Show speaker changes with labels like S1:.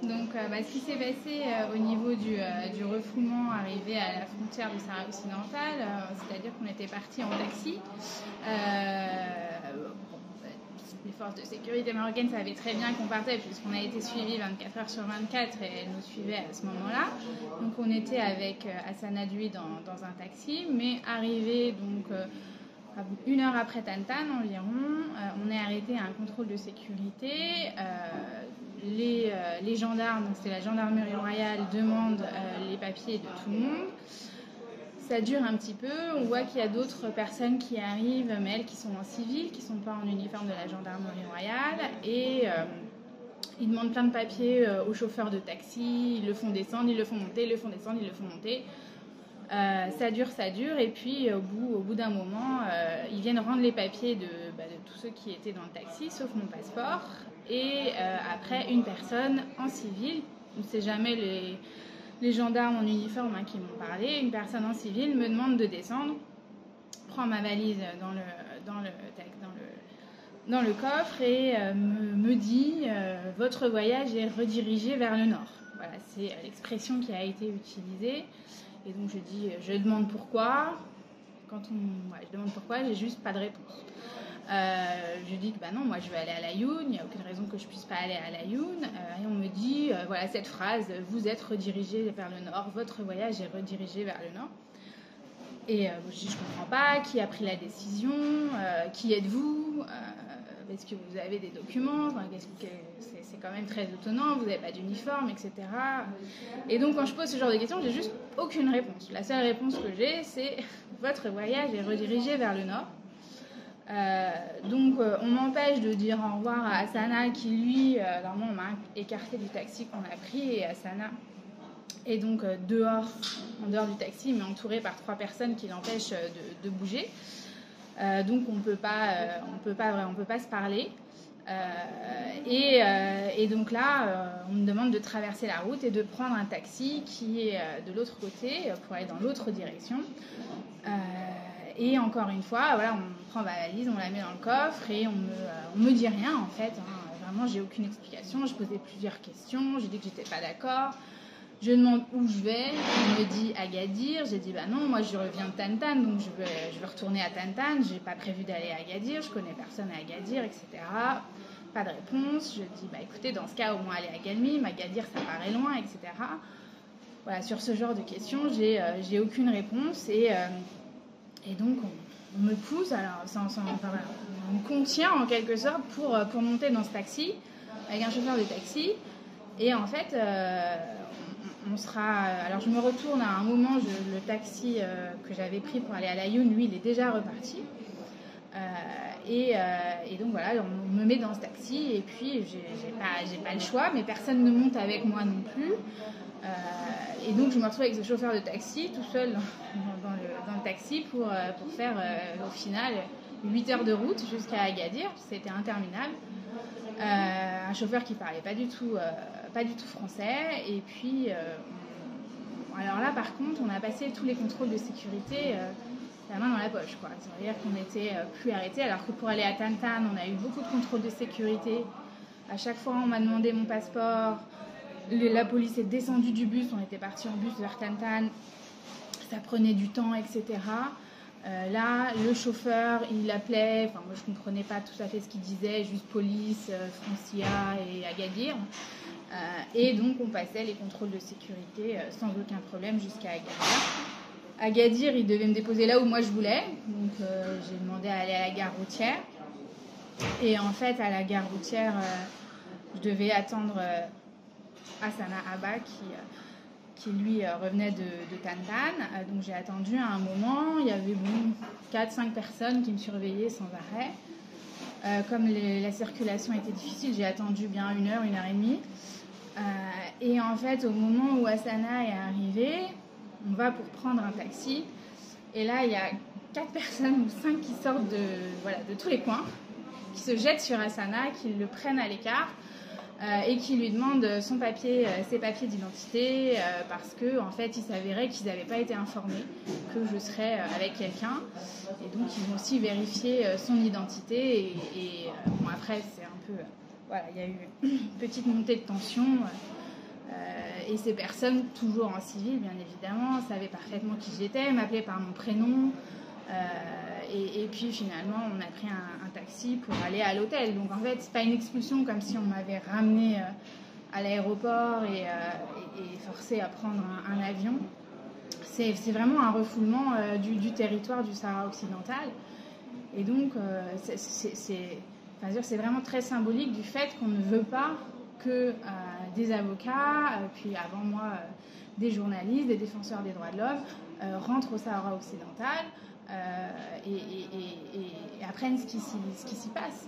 S1: Donc, ce qui s'est passé au niveau du refoulement arrivé à la frontière du Sahara occidental, c'est-à-dire qu'on était parti en taxi. Les forces de sécurité marocaines savaient très bien qu'on partait puisqu'on a été suivis 24 heures sur 24 et elles nous suivaient à ce moment-là. Donc on était avec Hassana Dui dans un taxi, mais arrivé donc 1 heure après Tantan environ, on est arrêté à un contrôle de sécurité. Les gendarmes, donc c'était la gendarmerie royale, demandent les papiers de tout le monde. Ça dure un petit peu, on voit qu'il y a d'autres personnes qui arrivent, mais elles qui sont en civil, qui ne sont pas en uniforme de la gendarmerie royale, et ils demandent plein de papiers aux chauffeurs de taxi, ils le font descendre, ils le font monter, ils le font descendre, ils le font monter. Ça dure, et puis au bout d'un moment, ils viennent rendre les papiers de tous ceux qui étaient dans le taxi, sauf mon passeport, et après une personne en civil, on ne sait jamais les gendarmes en uniforme qui m'ont parlé, une personne en civil me demande de descendre, prend ma valise dans le coffre et me dit votre voyage est redirigé vers le nord. Voilà, c'est l'expression qui a été utilisée. Et donc je demande pourquoi. Je demande pourquoi, j'ai juste pas de réponse. Je dis que non, moi je veux aller à l'Aïoun, il n'y a aucune raison que je puisse pas aller à l'Aïoun. Et on me dit, voilà cette phrase, vous êtes redirigé vers le nord, votre voyage est redirigé vers le nord. Et je dis, je comprends pas, qui a pris la décision, qui êtes-vous, est-ce que vous avez des documents, c'est quand même très étonnant, vous n'avez pas d'uniforme, etc. Et donc quand je pose ce genre de questions, j'ai juste aucune réponse. La seule réponse que j'ai, c'est votre voyage est redirigé vers le nord. Donc on m'empêche de dire au revoir à Hassana qui lui, normalement on m'a écarté du taxi qu'on a pris, et Hassana est donc en dehors du taxi, mais entouré par 3 personnes qui l'empêchent de bouger. Donc on peut pas se parler. Et donc là, on me demande de traverser la route et de prendre un taxi qui est de l'autre côté pour aller dans l'autre direction. Et encore une fois, voilà, on prend ma valise, on la met dans le coffre et on me dit rien en fait. Vraiment, j'ai aucune explication. Je posais plusieurs questions. J'ai dit que j'étais pas d'accord. Je demande où je vais. Il me dit Agadir. J'ai dit non, moi je reviens de Tantan, donc je vais retourner à Tantan. J'ai pas prévu d'aller à Agadir. Je connais personne à Agadir, etc. Pas de réponse. Je dis écoutez, dans ce cas, au moins aller à Galmim. Agadir, ça paraît loin, etc. Voilà, sur ce genre de questions, j'ai aucune réponse et donc on me pousse. Alors, on me contient en quelque sorte pour monter dans ce taxi avec un chauffeur de taxi. Et en fait, alors je me retourne à un moment, le taxi que j'avais pris pour aller à l'Aïoun, lui, il est déjà reparti. Et donc voilà, on me met dans ce taxi et puis j'ai pas le choix, mais personne ne monte avec moi non plus. Et donc je me retrouve avec ce chauffeur de taxi tout seul dans le taxi pour faire au final 8 heures de route jusqu'à Agadir. C'était interminable. Un chauffeur qui parlait pas du tout français. Et puis alors là par contre on a passé tous les contrôles de sécurité la main dans la poche, quoi. C'est-à-dire qu'on n'était plus arrêtés, alors que pour aller à Tantan on a eu beaucoup de contrôles de sécurité. À chaque fois on m'a demandé mon passeport. La police est descendue du bus, on était parti en bus vers Tantan, ça prenait du temps, etc. Là, le chauffeur, il appelait, moi je ne comprenais pas tout à fait ce qu'il disait, juste police, Francia et Agadir. Et donc on passait les contrôles de sécurité sans aucun problème jusqu'à Agadir. Agadir, il devait me déposer là où moi je voulais, donc j'ai demandé à aller à la gare routière. Et en fait, à la gare routière, je devais attendre Hassana Abba qui lui revenait de Tantan. Donc j'ai attendu à un moment, il y avait 4-5 personnes qui me surveillaient sans arrêt. Comme la circulation était difficile, j'ai attendu bien 1 heure, 1 heure et demie. Et en fait, au moment où Hassana est arrivée, on va pour prendre un taxi. Et là, il y a 4 personnes ou 5 qui sortent de tous les coins, qui se jettent sur Hassana, qui le prennent à l'écart. Et qui lui demandent ses papiers d'identité parce que en fait il s'avérait qu'ils n'avaient pas été informés que je serais avec quelqu'un, et donc ils vont aussi vérifier son identité et après c'est un peu il y a eu une petite montée de tension Et ces personnes, toujours en civil, bien évidemment, savaient parfaitement qui j'étais, m'appelaient par mon prénom. Et puis finalement, on a pris un taxi pour aller à l'hôtel. Donc en fait, c'est pas une expulsion comme si on m'avait ramené à l'aéroport et forcé à prendre un avion. C'est vraiment un refoulement du territoire du Sahara occidental. Et donc, c'est vraiment très symbolique du fait qu'on ne veut pas que des avocats, puis avant moi des journalistes, des défenseurs des droits de l'homme, rentrent au Sahara occidental et apprennent ce qui s'y passe.